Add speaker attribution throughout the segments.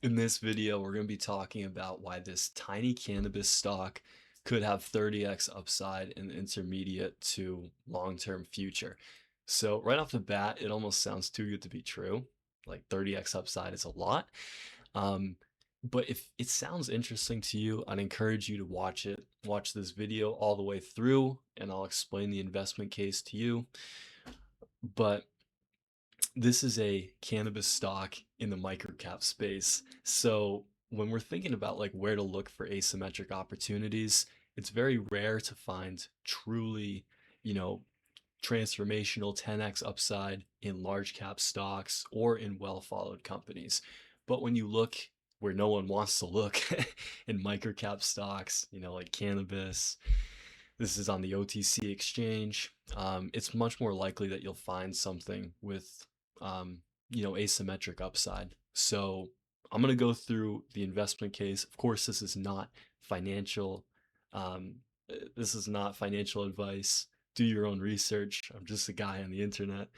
Speaker 1: In this video, we're going to be talking about why this tiny cannabis stock could have 30x upside in the intermediate to long-term future. So right off the bat, it almost sounds too good to be true. Like 30x upside is a lot. Um, but if it sounds interesting to you, I'd encourage you to watch this video all the way through, and I'll explain the investment case to you. But this is a cannabis stock in the microcap space. So when we're thinking about like where to look for asymmetric opportunities, it's very rare to find truly, you know, transformational 10x upside in large cap stocks or in well followed companies. But when you look where no one wants to look in microcap stocks, like cannabis, this is on the OTC exchange. It's much more likely that you'll find something with, asymmetric upside. So I'm going to go through the investment case. Of course, this is not financial. Um, this is not financial advice. Do your own research. I'm just a guy on the internet.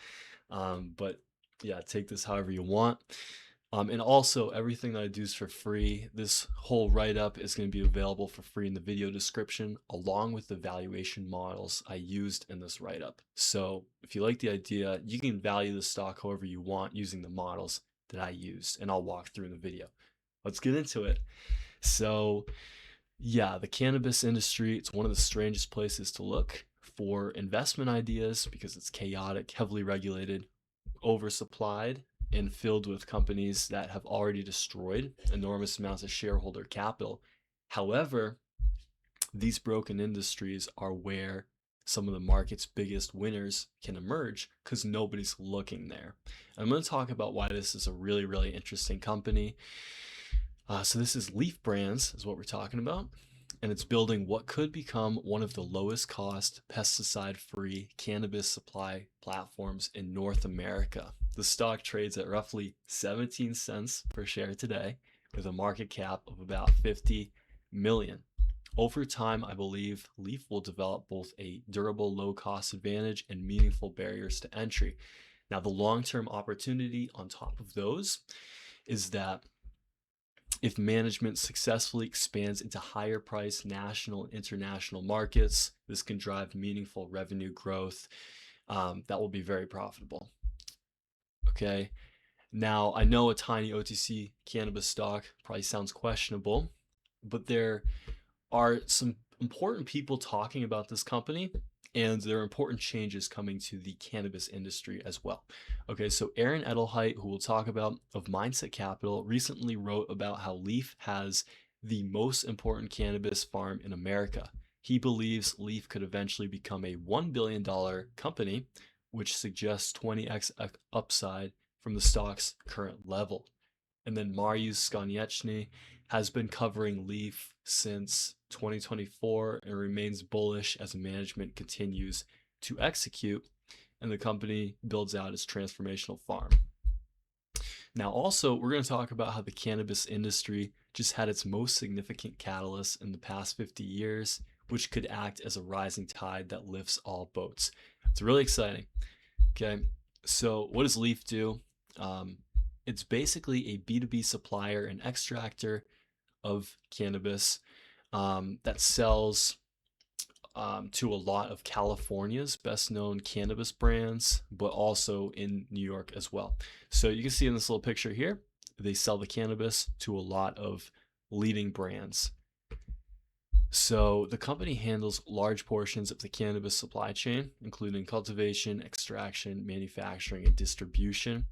Speaker 1: But yeah, take this however you want. And also, everything that I do is for free. This whole write-up is going to be available for free in the video description, along with the valuation models I used in this write-up. So if you like the idea, you can value the stock however you want using the models that I used, and I'll walk through in the video. Let's get into it. So yeah, the cannabis industry, it's one of the strangest places to look for investment ideas because it's chaotic, heavily regulated, oversupplied, and filled with companies that have already destroyed enormous amounts of shareholder capital. However, these broken industries are where some of the market's biggest winners can emerge because nobody's looking there. And I'm going to talk about why this is a really, really interesting company. So this is LEEF Brands is what we're talking about. And it's building what could become one of the lowest cost pesticide-free cannabis supply platforms in North America. The stock trades at roughly 17 cents per share today with a market cap of about 50 million. Over time, I believe LEEF will develop both a durable low-cost advantage and meaningful barriers to entry. Now, the long-term opportunity on top of those is that if management successfully expands into higher price national and international markets, this can drive meaningful revenue growth that will be very profitable. Okay, now I know a tiny OTC cannabis stock probably sounds questionable, but there are some important people talking about this company, and there are important changes coming to the cannabis industry as well. Okay, so Aaron Edelheit, who we'll talk about, of Mindset Capital, recently wrote about how LEEF has the most important cannabis farm in America. He believes LEEF could eventually become a $1 billion company, which suggests 20x upside from the stock's current level. And then Mariusz Skonieczny has been covering LEEF since 2024 and remains bullish as management continues to execute and the company builds out its transformational farm. Now, also, we're going to talk about how the cannabis industry just had its most significant catalyst in the past 50 years, which could act as a rising tide that lifts all boats. It's really exciting. Okay, so what does LEEF do? It's basically a B2B supplier and extractor of cannabis that sells to a lot of California's best known cannabis brands, but also in New York as well. So you can see in this little picture here, they sell the cannabis to a lot of leading brands. So the company handles large portions of the cannabis supply chain, including cultivation, extraction, manufacturing, and distribution.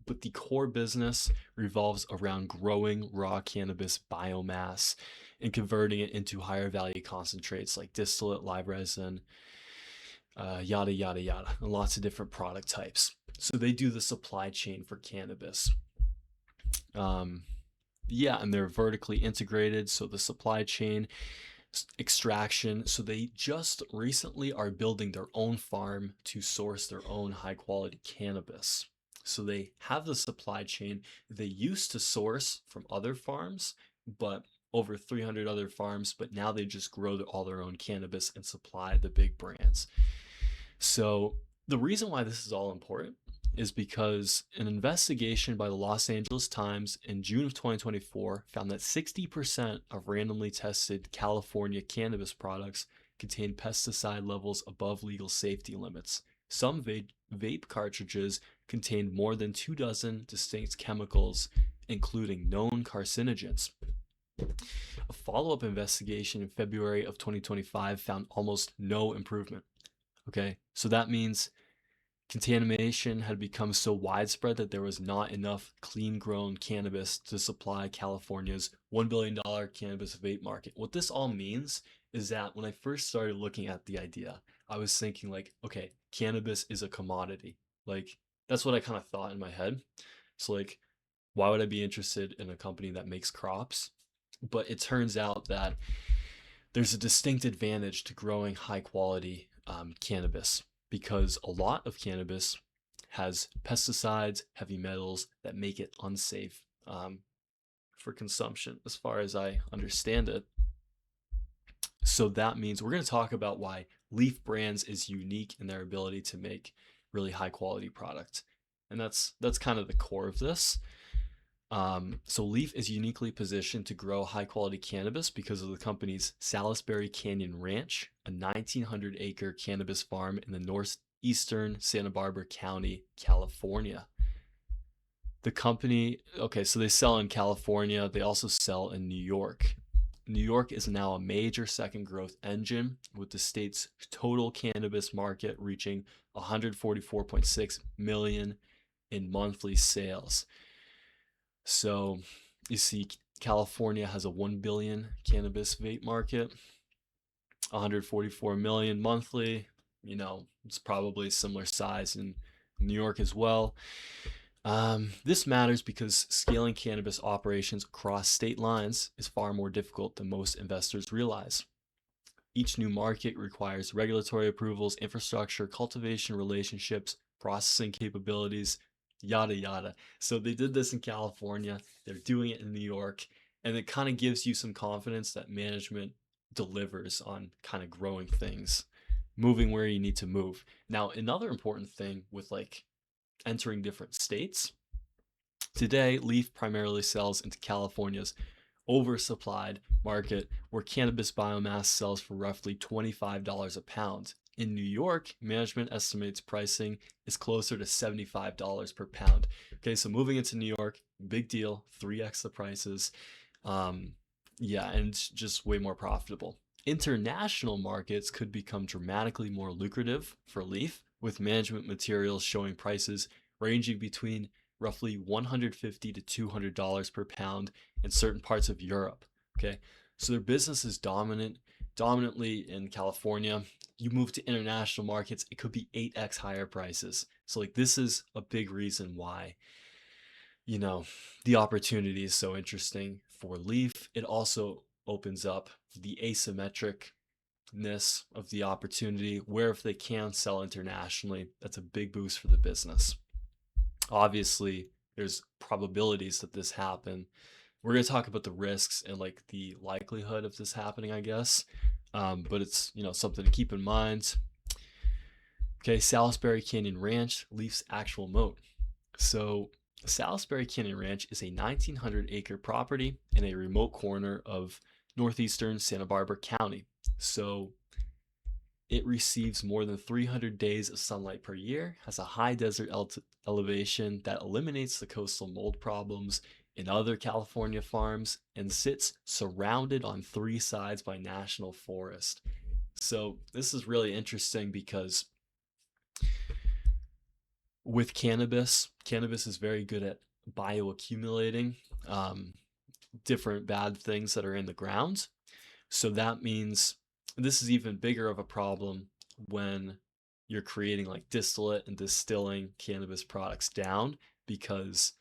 Speaker 1: But the core business revolves around growing raw cannabis biomass and converting it into higher value concentrates like distillate, live resin, yada, yada, yada, and lots of different product types. So they do the supply chain for cannabis. And they're vertically integrated. So the supply chain, extraction. So they just recently are building their own farm to source their own high quality cannabis. So they have the supply chain. They used to source from other farms, but over 300 other farms, but now they just grow all their own cannabis and supply the big brands. So the reason why this is all important is because an investigation by the Los Angeles Times in June of 2024 found that 60% of randomly tested California cannabis products contain pesticide levels above legal safety limits. Some vape cartridges contained more than 24 distinct chemicals, including known carcinogens. A follow-up investigation in February of 2025 found almost no improvement. Okay, so that means contamination had become so widespread that there was not enough clean-grown cannabis to supply California's $1 billion cannabis vape market. What this all means is that when I first started looking at the idea, I was thinking like, okay, cannabis is a commodity. Like, that's what I kind of thought in my head. So like, why would I be interested in a company that makes crops? But it turns out that there's a distinct advantage to growing high quality cannabis, because a lot of cannabis has pesticides, heavy metals that make it unsafe for consumption, as far as I understand it. So that means we're going to talk about why LEEF Brands is unique in their ability to make really high quality products. And that's kind of the core of this. So LEEF is uniquely positioned to grow high quality cannabis because of the company's Salisbury Canyon Ranch, a 1,900-acre cannabis farm in the northeastern Santa Barbara County, California. The company, okay, so they sell in California. They also sell in New York. New York is now a major second growth engine, with the state's total cannabis market reaching 144.6 million in monthly sales. So you see, California has a 1 billion cannabis vape market, 144 million monthly. You know, it's probably a similar size in New York as well. This matters because scaling cannabis operations across state lines is far more difficult than most investors realize. Each new market requires regulatory approvals, infrastructure, cultivation relationships, processing capabilities, yada yada. So they did this in California, they're doing it in New York, and it kind of gives you some confidence that management delivers on kind of growing things, moving where you need to move. Now, another important thing with like entering different states, today LEEF primarily sells into California's oversupplied market, where cannabis biomass sells for roughly $25 a pound. In New York, management estimates pricing is closer to $75 per pound. Okay, so moving into New York, big deal, 3x the prices. Yeah, and just way more profitable. International markets could become dramatically more lucrative for LEEF, with management materials showing prices ranging between roughly $150 to $200 per pound in certain parts of Europe. Okay, so their business is dominantly in California. You move to international markets, it could be 8x higher prices. So like, this is a big reason why, you know, the opportunity is so interesting for LEEF. It also opens up the asymmetricness of the opportunity, where if they can sell internationally, that's a big boost for the business. Obviously, there's probabilities that this happen. We're going to talk about the risks and like the likelihood of this happening, I guess. But it's, you know, something to keep in mind. Okay, Salisbury Canyon Ranch, LEEF's actual moat. So Salisbury Canyon Ranch is a 1,900-acre property in a remote corner of northeastern Santa Barbara County. So it receives more than 300 days of sunlight per year, has a high desert elevation that eliminates the coastal mold problems in other California farms, and sits surrounded on 3 sides by national forest. So this is really interesting because with cannabis is very good at bioaccumulating different bad things that are in the ground. So that means this is even bigger of a problem when you're creating like distillate and distilling cannabis products down, because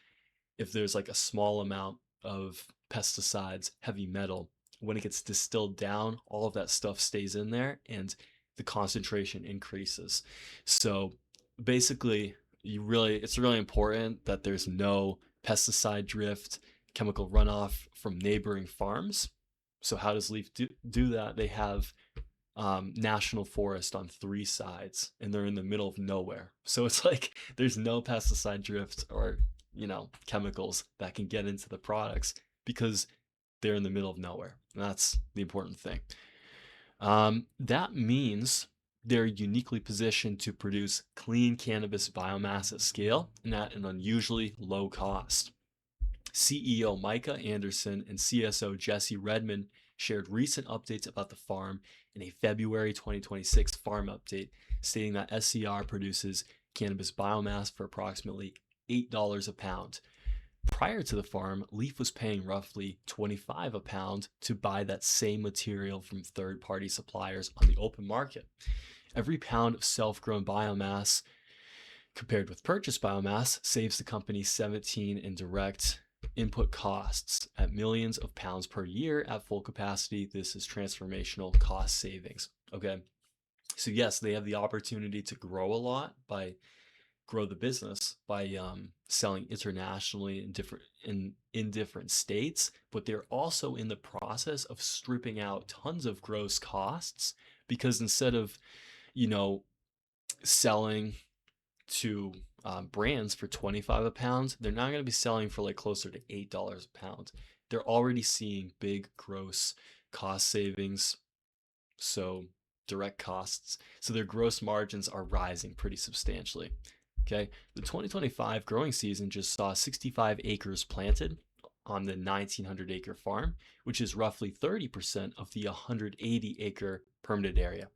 Speaker 1: if there's like a small amount of pesticides, heavy metal, when it gets distilled down, all of that stuff stays in there and the concentration increases. So basically, it's really important that there's no pesticide drift, chemical runoff from neighboring farms. So how does LEEF do that? They have national forest on 3 sides, and they're in the middle of nowhere. So it's like there's no pesticide drift or chemicals that can get into the products because they're in the middle of nowhere. And that's the important thing. That means they're uniquely positioned to produce clean cannabis biomass at scale and at an unusually low cost. CEO Micah Anderson and CSO Jesse Redmond shared recent updates about the farm in a February 2026 farm update, stating that SCR produces cannabis biomass for approximately $8 a pound. Prior to the farm, LEEF was paying roughly $25 a pound to buy that same material from third-party suppliers on the open market. Every pound of self-grown biomass compared with purchased biomass saves the company 17 in direct input costs at millions of pounds per year at full capacity. This is transformational cost savings. Okay. So yes, they have the opportunity to grow a lot grow the business by selling internationally in different states, but they're also in the process of stripping out tons of gross costs because instead of selling to brands for 25 a pound, they're not going to be selling for like closer to $8 a pound. They're already seeing big gross cost savings, so direct costs. So their gross margins are rising pretty substantially. Okay, the 2025 growing season just saw 65 acres planted on the 1,900 acre farm, which is roughly 30% of the 180 acre permitted area.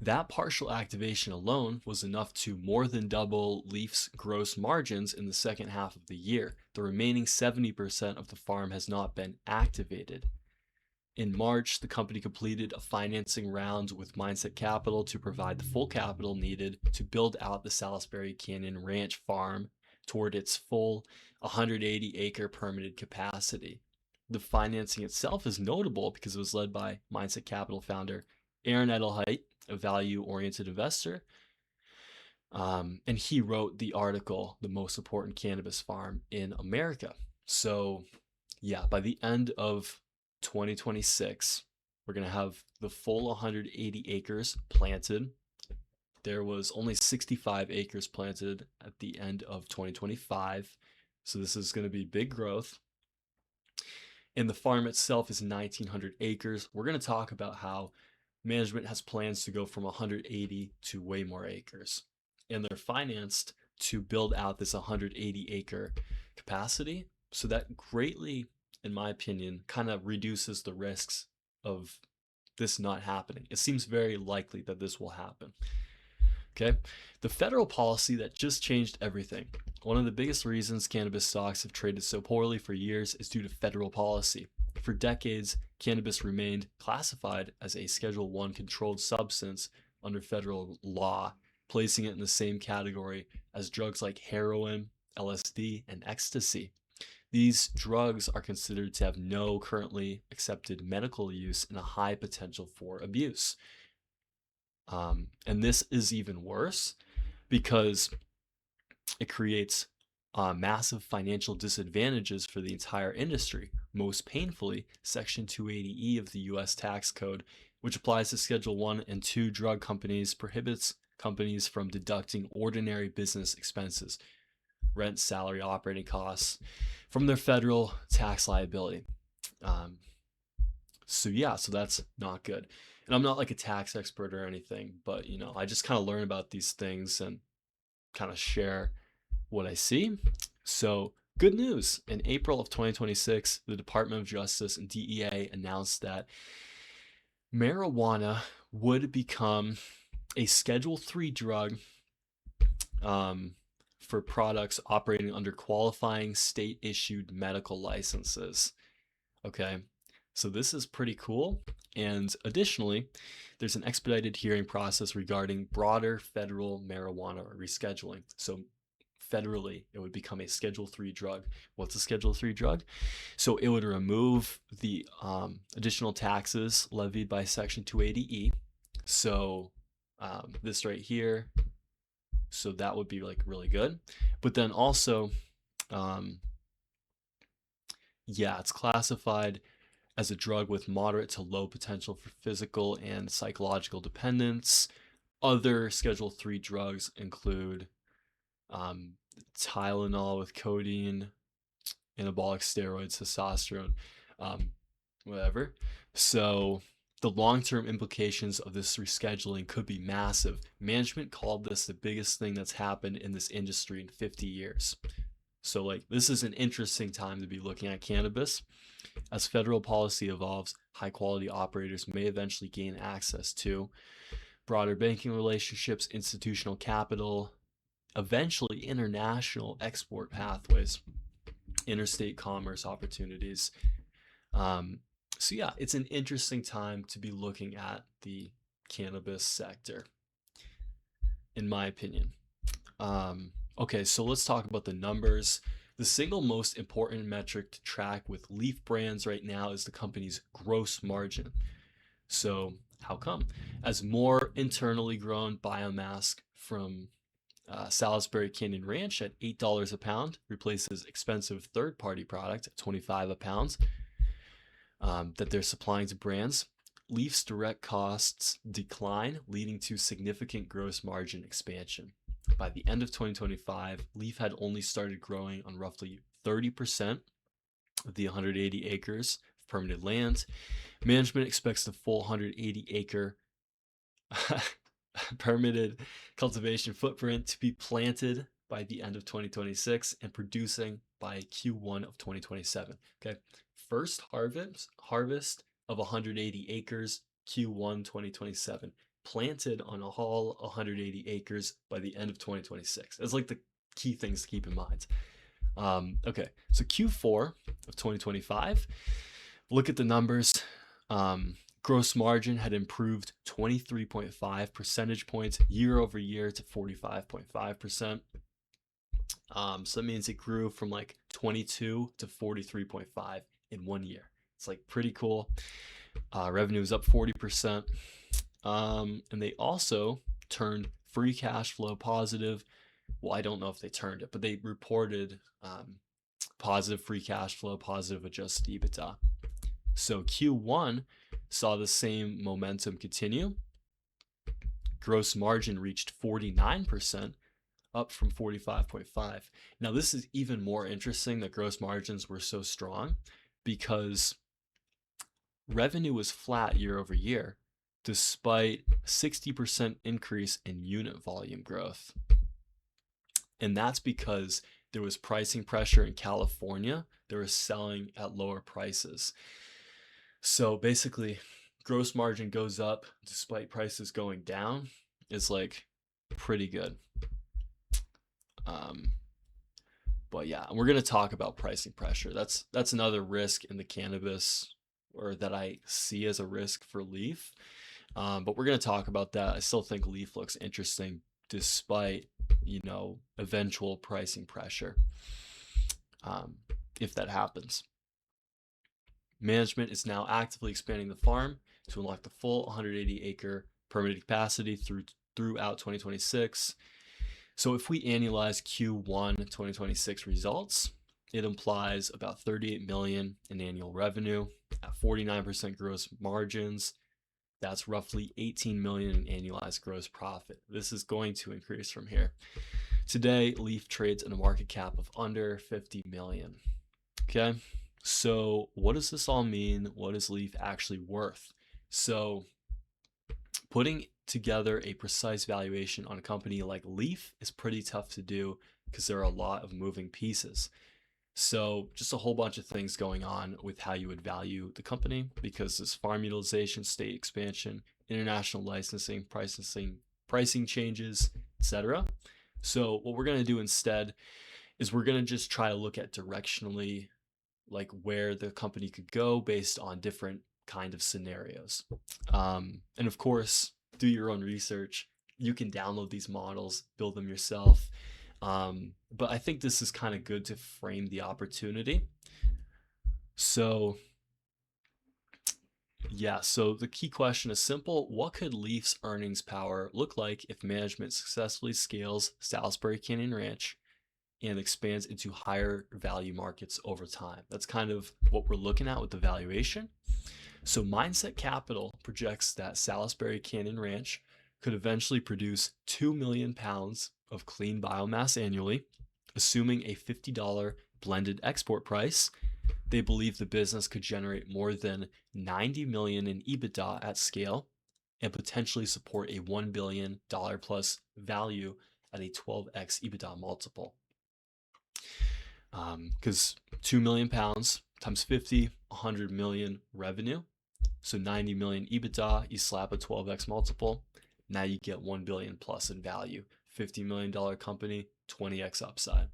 Speaker 1: That partial activation alone was enough to more than double LEEF's gross margins in the second half of the year. The remaining 70% of the farm has not been activated. In March, the company completed a financing round with Mindset Capital to provide the full capital needed to build out the Salisbury Canyon Ranch farm toward its full 180 acre permitted capacity. The financing itself is notable because it was led by Mindset Capital founder Aaron Edelheit, a value-oriented investor, and he wrote the article, The Most Important Cannabis Farm in America. So yeah, by the end of 2026, we're going to have the full 180 acres planted. There was only 65 acres planted at the end of 2025. So this is going to be big growth. And the farm itself is 1,900 acres. We're going to talk about how management has plans to go from 180 to way more acres. And they're financed to build out this 180 acre capacity. So that greatly, in my opinion, kind of reduces the risks of this not happening. It seems very likely that this will happen. Okay, the federal policy that just changed everything. One of the biggest reasons cannabis stocks have traded so poorly for years is due to federal policy. For decades, cannabis remained classified as a Schedule I controlled substance under federal law, placing it in the same category as drugs like heroin, LSD, and ecstasy. These drugs are considered to have no currently accepted medical use and a high potential for abuse. And this is even worse because it creates massive financial disadvantages for the entire industry. Most painfully, Section 280E of the U.S. tax code, which applies to Schedule 1 and 2 drug companies, prohibits companies from deducting ordinary business expenses, rent, salary, operating costs, from their federal tax liability. So that's not good. And I'm not like a tax expert or anything, but I just kind of learn about these things and kind of share what I see. So good news. In April of 2026, the Department of Justice and DEA announced that marijuana would become a Schedule III drug for products operating under qualifying state-issued medical licenses. Okay, so this is pretty cool. And additionally, there's an expedited hearing process regarding broader federal marijuana rescheduling. So federally, it would become a Schedule III drug. What's a Schedule III drug? So it would remove the additional taxes levied by Section 280E. So this right here, so that would be like really good. But then also, it's classified as a drug with moderate to low potential for physical and psychological dependence. Other Schedule 3 drugs include um, Tylenol with codeine, anabolic steroids, testosterone, um, whatever. So the long-term implications of this rescheduling could be massive. Management called this the biggest thing that's happened in this industry in 50 years. So like this is an interesting time to be looking at cannabis. As federal policy evolves, high quality operators may eventually gain access to broader banking relationships, institutional capital, eventually international export pathways, interstate commerce opportunities. Um, so yeah, it's an interesting time to be looking at the cannabis sector, in my opinion. Okay, so let's talk about the numbers. The single most important metric to track with LEEF brands right now is the company's gross margin. So how come? As more internally grown biomass from Salisbury Canyon Ranch at $8 a pound replaces expensive third-party product at $25 a pound that they're supplying to brands, LEEF's direct costs decline, leading to significant gross margin expansion. By the end of 2025, LEEF had only started growing on roughly 30% of the 180 acres of permitted land. Management expects the full 180-acre permitted cultivation footprint to be planted by the end of 2026 and producing by Q1 of 2027. Okay, first harvest of 180 acres, Q1 2027. Planted on all 180 acres by the end of 2026. That's like the key things to keep in mind. Okay, so Q4 of 2025, look at the numbers. Gross margin had improved 23.5 percentage points year over year to 45.5%. So that means it grew from like 22 to 43.5 in 1 year. It's like pretty cool. Revenue is up 40%. And they also turned free cash flow positive. Well, I don't know if they turned it, but they reported positive free cash flow, positive adjusted EBITDA. So Q1 saw the same momentum continue. Gross margin reached 49%, up from 45.5. Now this is even more interesting that gross margins were so strong because revenue was flat year over year despite 60% increase in unit volume growth. And that's because there was pricing pressure in California. They were selling at lower prices. So basically, gross margin goes up despite prices going down. It's like pretty good. But yeah, we're going to talk about pricing pressure. That's another risk in the cannabis, or that I see as a risk for LEEF. But we're going to talk about that. I still think LEEF looks interesting despite, eventual pricing pressure, if that happens. Management is now actively expanding the farm to unlock the full 180-acre permitted capacity throughout 2026. So if we annualize Q1 2026 results, it implies about $38 million in annual revenue at 49% gross margins. That's roughly $18 million in annualized gross profit. This is going to increase from here. Today, LEEF trades at a market cap of under 50 million. Okay, so what does this all mean? What is LEEF actually worth? So putting together a precise valuation on a company like LEEF is pretty tough to do because there are a lot of moving pieces. So just a whole bunch of things going on with how you would value the company, because there's farm utilization, state expansion, international licensing, pricing changes, etc. So what we're going to do instead is we're going to just try to look at directionally, like where the company could go based on different kind of scenarios. And of course, do your own research. You can download these models, build them yourself. But I think this is kind of good to frame the opportunity. So yeah, so the key question is simple. What could LEEF's earnings power look like if management successfully scales Salisbury Canyon Ranch, and expands into higher value markets over time. That's kind of what we're looking at with the valuation. So Mindset Capital projects that Salisbury Canyon Ranch could eventually produce 2 million pounds of clean biomass annually, assuming a $50 blended export price. They believe the business could generate more than 90 million in EBITDA at scale and potentially support a $1 billion plus value at a 12x EBITDA multiple. Because 2 million pounds times 50, 100 million revenue. So 90 million EBITDA, you slap a 12x multiple. Now you get 1 billion plus in value. $50 million company, 20x upside.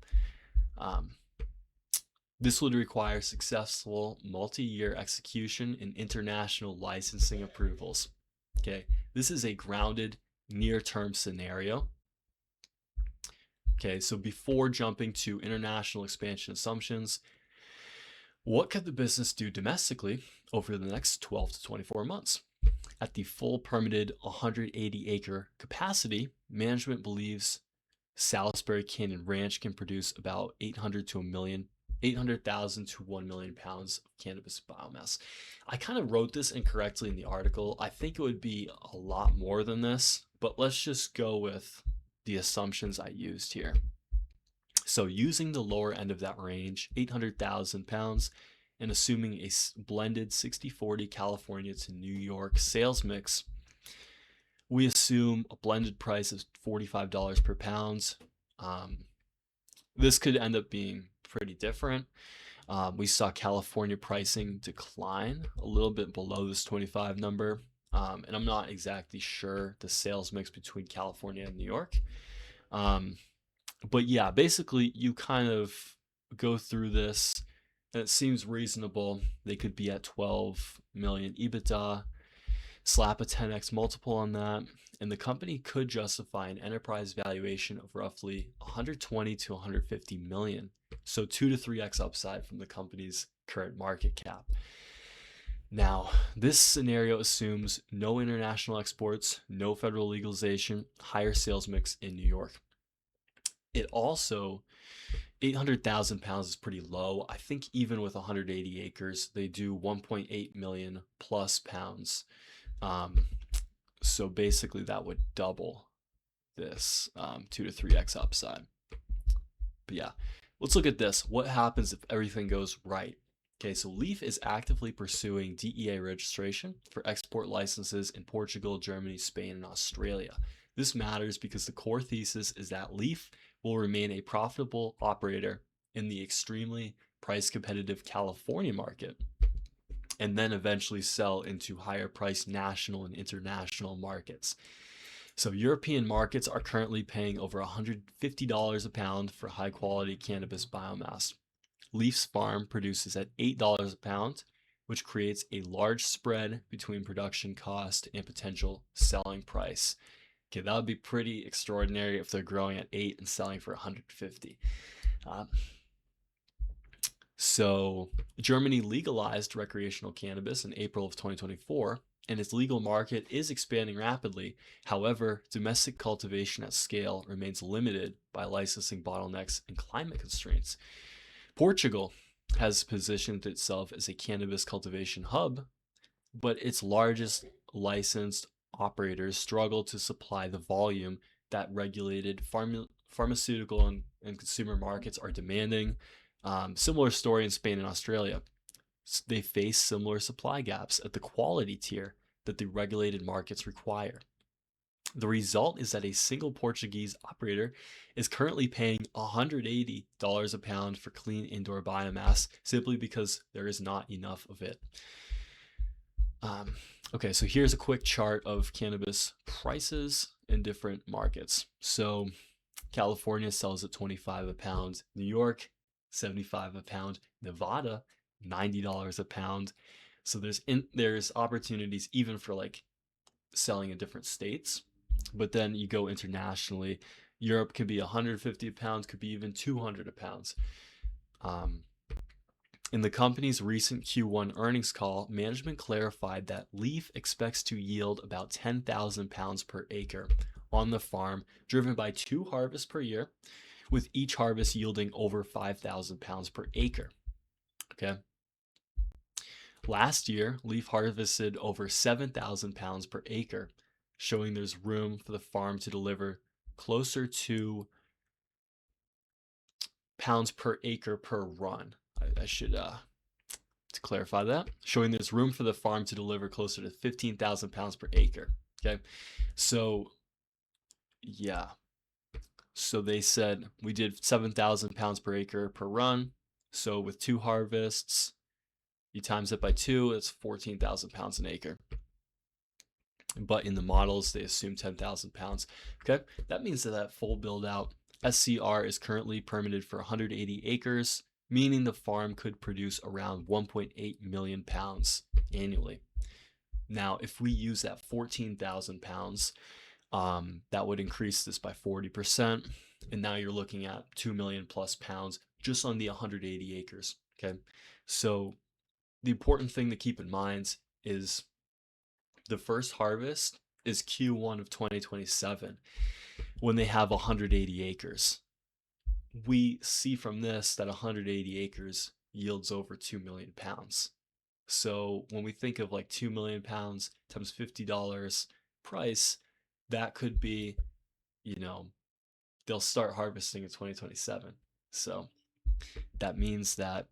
Speaker 1: This would require successful multi-year execution and international licensing approvals. Okay, this is a grounded near-term scenario. Okay, so before jumping to international expansion assumptions, what could the business do domestically over the next 12 to 24 months? At the full permitted 180-acre capacity, management believes Salisbury Canyon Ranch can produce about 800,000 to 1 million pounds of cannabis biomass. I kind of wrote this incorrectly in the article. I think it would be a lot more than this, but let's just go with the assumptions I used here. So using the lower end of that range, 800,000 pounds, and assuming a blended 60-40 California to New York sales mix, we assume a blended price of $45 per pound. This could end up being pretty different. We saw California pricing decline a little bit below this 25 number. And I'm not exactly sure the sales mix between California and New York. But yeah, basically you kind of go through this and it seems reasonable. They could be at 12 million EBITDA, slap a 10x multiple on that, and the company could justify an enterprise valuation of roughly 120 to 150 million. So 2 to 3x upside from the company's current market cap. Now, this scenario assumes no international exports, no federal legalization, higher sales mix in New York. It also, 800,000 pounds is pretty low. I think even with 180 acres, they do 1.8 million plus pounds. So basically that would double this 2 to 3x upside. But yeah, let's look at this. What happens if everything goes right? Okay, so LEEF is actively pursuing DEA registration for export licenses in Portugal, Germany, Spain, and Australia. This matters because the core thesis is that LEEF will remain a profitable operator in the extremely price competitive California market, and then eventually sell into higher priced national and international markets. So European markets are currently paying over $150 a pound for high quality cannabis biomass. LEEF's farm produces at $8 a pound, which creates a large spread between production cost and potential selling price. Okay, that would be pretty extraordinary if they're growing at 8 and selling for 150. So Germany legalized recreational cannabis in April of 2024, and its legal market is expanding rapidly. However, domestic cultivation at scale remains limited by licensing bottlenecks and climate constraints. Portugal has positioned itself as a cannabis cultivation hub, but its largest licensed operators struggle to supply the volume that regulated pharmaceutical and consumer markets are demanding. Similar story in Spain and Australia. They face similar supply gaps at the quality tier that the regulated markets require. The result is that a single Portuguese operator is currently paying $180 a pound for clean indoor biomass simply because there is not enough of it. Okay, so here's a quick chart of cannabis prices in different markets. So California sells at 25 a pound, New York 75 a pound, Nevada $90 a pound. So there's opportunities even for like selling in different states. But then you go internationally, Europe could be 150 a pound, could be even 200 a pound. In the company's recent Q1 earnings call, management clarified that LEEF expects to yield about 10,000 pounds per acre on the farm, driven by 2 harvests per year, with each harvest yielding over 5,000 pounds per acre. Okay. Last year, LEEF harvested over 7,000 pounds per acre, showing there's room for the farm to deliver closer to pounds per acre per run. I should to clarify that, showing there's room for the farm to deliver closer to 15,000 pounds per acre. Okay, so yeah, so they said we did 7,000 pounds per acre per run. So with 2 harvests, you times it by 2, it's 14,000 pounds an acre. But in the models, they assume 10,000 pounds. Okay, that means that full build out SCR is currently permitted for 180 acres, meaning the farm could produce around 1.8 million pounds annually. Now, if we use that 14,000 pounds, that would increase this by 40%. And now you're looking at 2 million plus pounds just on the 180 acres. Okay, so the important thing to keep in mind is the first harvest is Q1 of 2027 when they have 180 acres. We see from this that 180 acres yields over 2 million pounds. So when we think of like 2 million pounds times $50 price, that could be, you know, they'll start harvesting in 2027. So that means that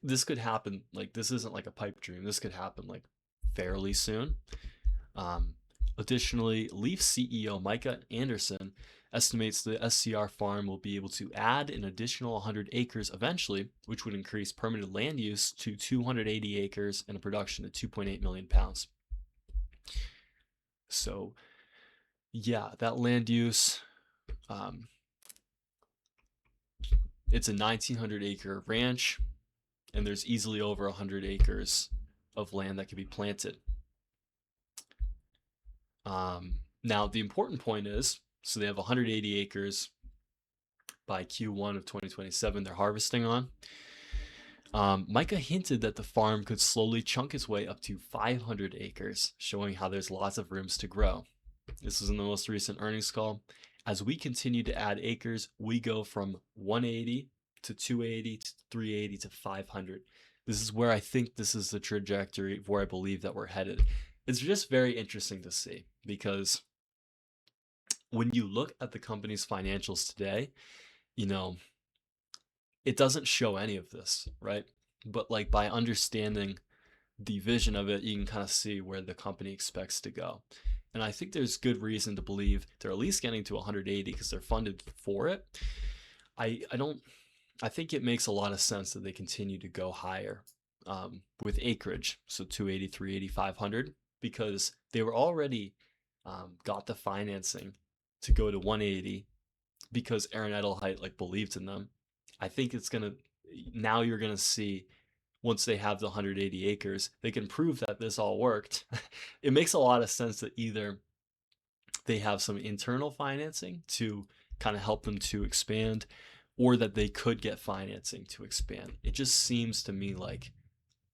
Speaker 1: this could happen, like this isn't like a pipe dream. This could happen like fairly soon. Additionally, LEEF CEO Micah Anderson estimates the SCR farm will be able to add an additional 100 acres eventually, which would increase permitted land use to 280 acres and a production of 2.8 million pounds. So yeah, that land use, it's a 1,900 acre ranch, and there's easily over 100 acres of land that could be planted. Now, the important point is, so they have 180 acres by Q1 of 2027 they're harvesting on. Micah hinted that the farm could slowly chunk its way up to 500 acres, showing how there's lots of rooms to grow. This was in the most recent earnings call. As we continue to add acres, we go from 180 to 280 to 380 to 500. This is where I think this is the trajectory of where I believe that we're headed. It's just very interesting to see because when you look at the company's financials today, you know, it doesn't show any of this, right? But like by understanding the vision of it, you can kind of see where the company expects to go. And I think there's good reason to believe they're at least getting to 180 because they're funded for it. I think it makes a lot of sense that they continue to go higher with acreage, so 280, 380, 500, because they were already got the financing to go to 180 because Aaron Edelheit like believed in them. I think it's gonna now you're gonna see once they have the 180 acres, they can prove that this all worked. It makes a lot of sense that either they have some internal financing to kind of help them to expand, or that they could get financing to expand. It just seems to me like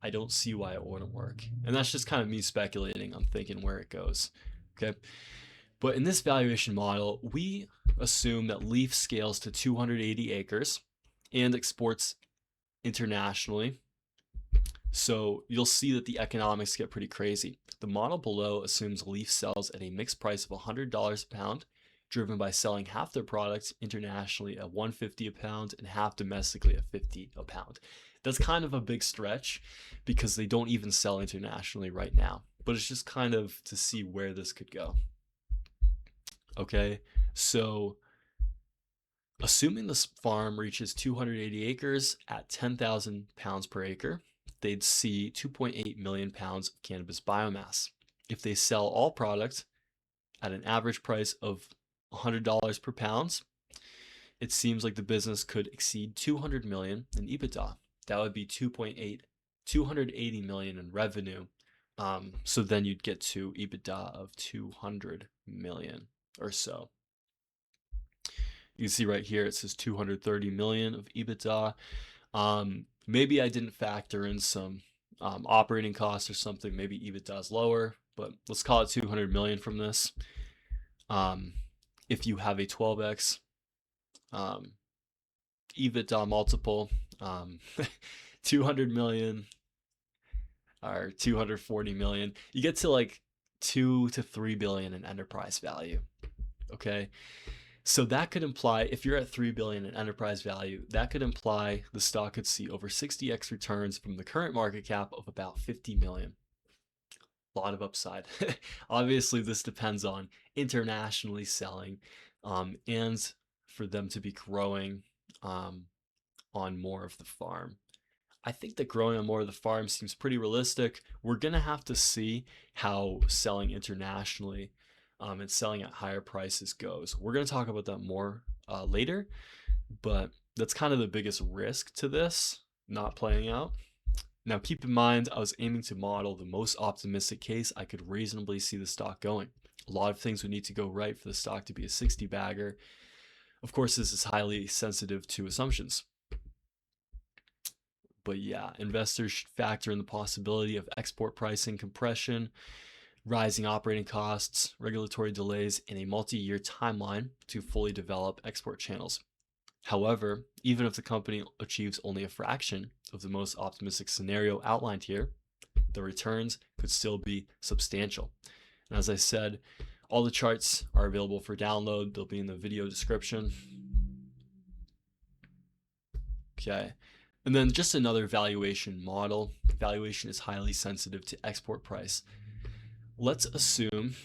Speaker 1: I don't see why it wouldn't work. And that's just kind of me speculating. I'm thinking where it goes. Okay. But in this valuation model, we assume that LEEF scales to 280 acres and exports internationally. So you'll see that the economics get pretty crazy. The model below assumes LEEF sells at a mixed price of $100 a pound, driven by selling half their products internationally at $150 a pound and half domestically at $50 a pound. That's kind of a big stretch because they don't even sell internationally right now, but it's just kind of to see where this could go. Okay, so assuming this farm reaches 280 acres at 10,000 pounds per acre, they'd see 2.8 million pounds of cannabis biomass. If they sell all products at an average price of $100 per pound, it seems like the business could exceed 200 million in EBITDA. That would be 280 million in revenue. So then you'd get to EBITDA of 200 million or so. You can see right here it says 230 million of EBITDA. Maybe I didn't factor in some operating costs or something. Maybe EBITDA is lower, but let's call it 200 million from this. If you have a 12x um, EBITDA multiple, 200 million or 240 million. You get to like 2 to 3 billion in enterprise value. Okay. So that could imply, if you're at 3 billion in enterprise value, that could imply the stock could see over 60x returns from the current market cap of about 50 million. A lot of upside. Obviously, this depends on internationally selling, and for them to be growing um, on more of the farm. I think that growing on more of the farm seems pretty realistic. We're going to have to see how selling internationally and selling at higher prices goes. We're going to talk about that more later, but that's kind of the biggest risk to this not playing out. Now, keep in mind, I was aiming to model the most optimistic case I could reasonably see the stock going. A lot of things would need to go right for the stock to be a 60 bagger. Of course, this is highly sensitive to assumptions. But yeah, investors should factor in the possibility of export pricing compression, rising operating costs, regulatory delays, and a multi-year timeline to fully develop export channels. However, even if the company achieves only a fraction of the most optimistic scenario outlined here, the returns could still be substantial. And as I said, all the charts are available for download. They'll be in the video description. Okay. And then just another valuation model. Valuation is highly sensitive to export price. Let's assume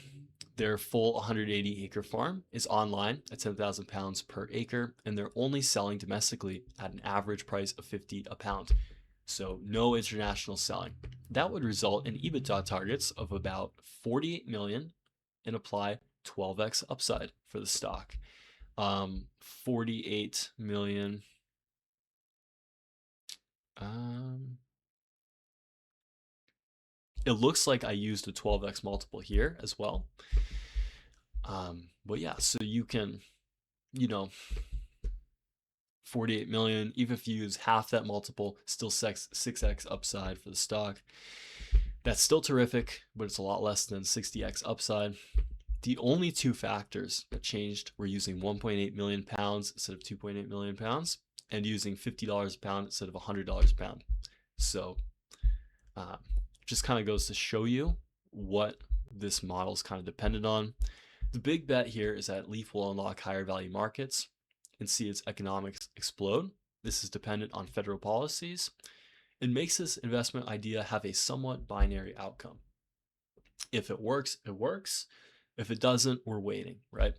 Speaker 1: their full 180 acre farm is online at 10,000 pounds per acre, and they're only selling domestically at an average price of 50 a pound. So no international selling. That would result in EBITDA targets of about 48 million and apply 12x upside for the stock. 48 million. It looks like I used a 12x multiple here as well. But yeah, so you can, 48 million, even if you use half that multiple, still 6x upside for the stock. That's still terrific, but it's a lot less than 60x upside. The only two factors that changed were using 1.8 million pounds instead of 2.8 million pounds, and using $50 a pound instead of $100 a pound. So just kind of goes to show you what this model is kind of dependent on. The big bet here is that LEEF will unlock higher value markets and see its economics explode. This is dependent on federal policies. It makes this investment idea have a somewhat binary outcome. If it works, it works. If it doesn't, we're waiting, right?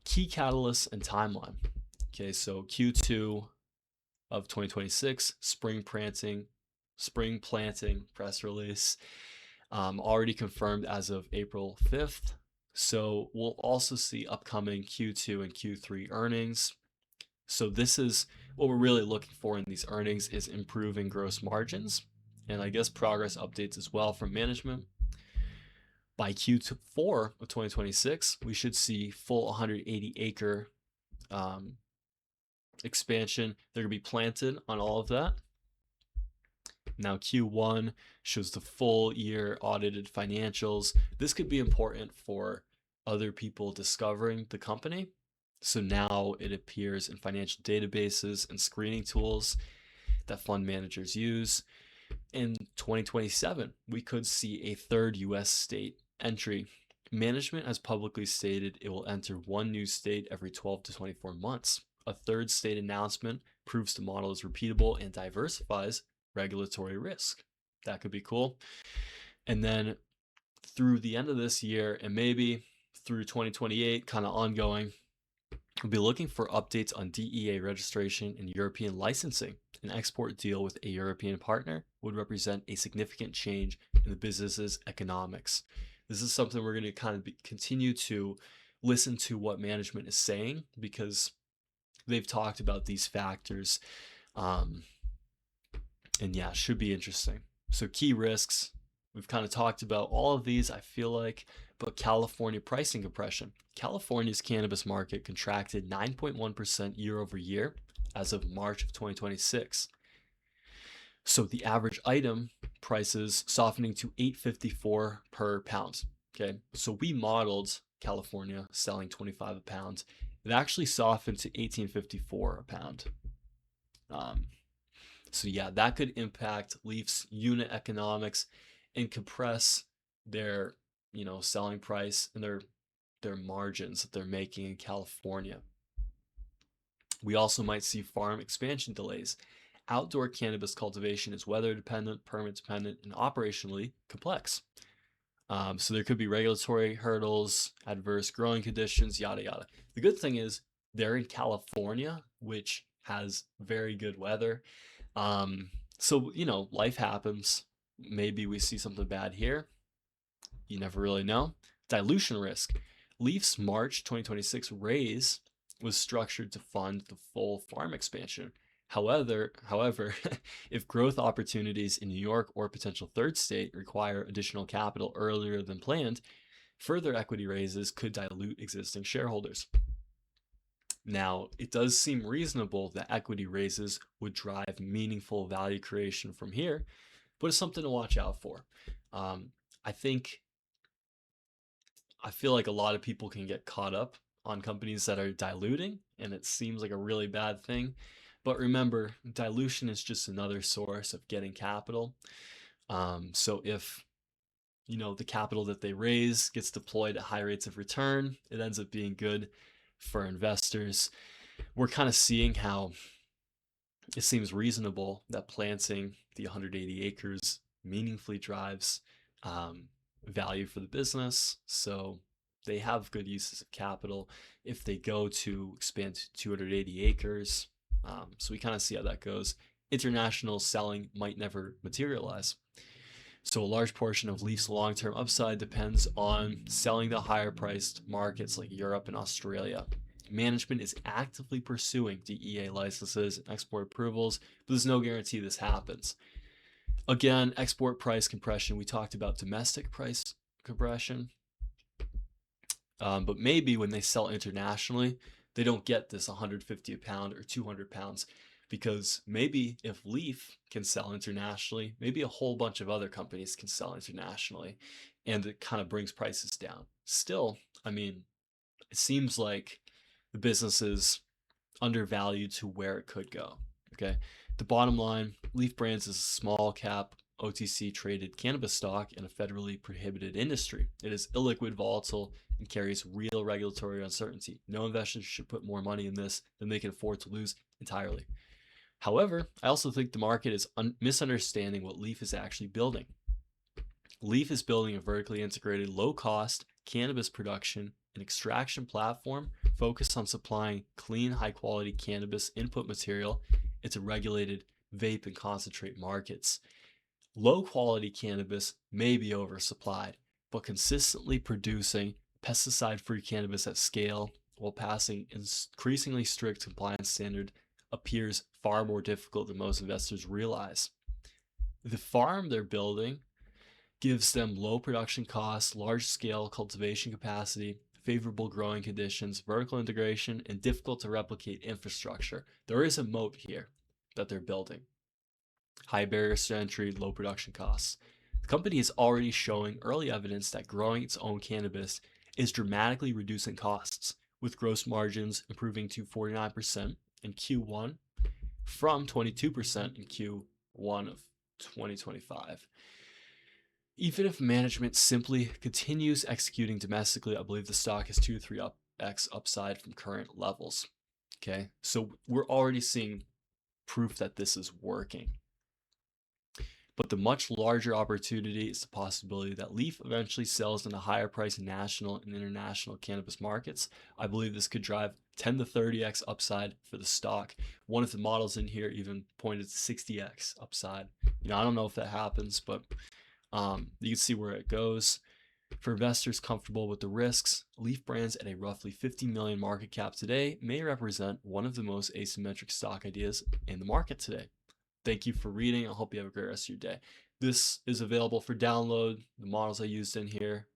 Speaker 1: Key catalysts and timeline. Okay, so Q2 of 2026, spring planting press release, already confirmed as of April 5th. So we'll also see upcoming Q2 and Q3 earnings. So this is what we're really looking for in these earnings, is improving gross margins, and I guess progress updates as well from management. By Q4 of 2026, we should see full 180 acre expansion. They're going to be planted on all of that. Now Q1 shows the full year audited financials. This could be important for other people discovering the company. So now it appears in financial databases and screening tools that fund managers use. In 2027, we could see a third US state entry. Management has publicly stated it will enter one new state every 12 to 24 months. A third state announcement proves the model is repeatable and diversifies regulatory risk. That could be cool. And then through the end of this year and maybe through 2028, kind of ongoing, we'll be looking for updates on DEA registration and European licensing. An export deal with a European partner would represent a significant change in the business's economics. This is something we're going to kind of continue to listen to what management is saying, because they've talked about these factors. And yeah, should be interesting. So key risks, we've kind of talked about all of these, I feel like, but California pricing compression. California's cannabis market contracted 9.1% year over year as of March of 2026. So the average item prices softening to $8.54 per pound. Okay, so we modeled California selling 25 a pound. it actually softened to 18.54 a pound. So yeah, that could impact Leaf's unit economics and compress their, selling price and their margins that they're making in California. We also might see farm expansion delays. Outdoor cannabis cultivation is weather dependent, permit dependent, and operationally complex. So there could be regulatory hurdles, adverse growing conditions, yada yada. The good thing is they're in California, which has very good weather. So life happens. Maybe we see something bad here. You never really know. Dilution risk. Leaf's March 2026 raise was structured to fund the full farm expansion. However, if growth opportunities in New York or potential third state require additional capital earlier than planned, further equity raises could dilute existing shareholders. Now, it does seem reasonable that equity raises would drive meaningful value creation from here, but it's something to watch out for. I feel like a lot of people can get caught up on companies that are diluting, and it seems like a really bad thing. But remember, dilution is just another source of getting capital. So if the capital that they raise gets deployed at high rates of return, it ends up being good for investors. We're kind of seeing how it seems reasonable that planting the 180 acres meaningfully drives value for the business. So they have good uses of capital if they go to expand to 280 acres. So we kind of see how that goes. International selling might never materialize. So a large portion of Leaf's long-term upside depends on selling the higher priced markets like Europe and Australia. Management is actively pursuing DEA licenses and export approvals, but there's no guarantee this happens. Again, export price compression. We talked about domestic price compression. But maybe when they sell internationally, they don't get this 150 a pound or 200 pounds, because maybe if Leaf can sell internationally, maybe a whole bunch of other companies can sell internationally, and it kind of brings prices down. Still, I mean, it seems like the business is undervalued to where it could go. Okay. The bottom line, Leaf Brands is a small cap OTC traded cannabis stock in a federally prohibited industry. It is illiquid, volatile, and carries real regulatory uncertainty. No investors should put more money in this than they can afford to lose entirely. However, I also think the market is misunderstanding what Leaf is actually building. Leaf is building a vertically integrated, low-cost cannabis production and extraction platform focused on supplying clean, high-quality cannabis input material into regulated vape and concentrate markets. Low-quality cannabis may be oversupplied, but consistently producing pesticide-free cannabis at scale while passing increasingly strict compliance standard appears far more difficult than most investors realize. The farm they're building gives them low production costs, large-scale cultivation capacity, favorable growing conditions, vertical integration, and difficult to replicate infrastructure. There is a moat here that they're building. High barriers to entry, low production costs. The company is already showing early evidence that growing its own cannabis is dramatically reducing costs, with gross margins improving to 49% in Q1 from 22% in Q1 of 2025. Even if management simply continues executing domestically, I believe the stock is 2 to 3x upside from current levels. Okay, so we're already seeing proof that this is working. But the much larger opportunity is the possibility that Leaf eventually sells in a higher price national and international cannabis markets. I believe this could drive 10 to 30x upside for the stock. One of the models in here even pointed to 60x upside. I don't know if that happens, but you can see where it goes. For investors comfortable with the risks, Leaf Brands at a roughly 50 million market cap today may represent one of the most asymmetric stock ideas in the market today. Thank you for reading. I hope you have a great rest of your day. This is available for download, the models I used in here.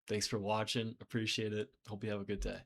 Speaker 1: Thanks for watching. Appreciate it. Hope you have a good day.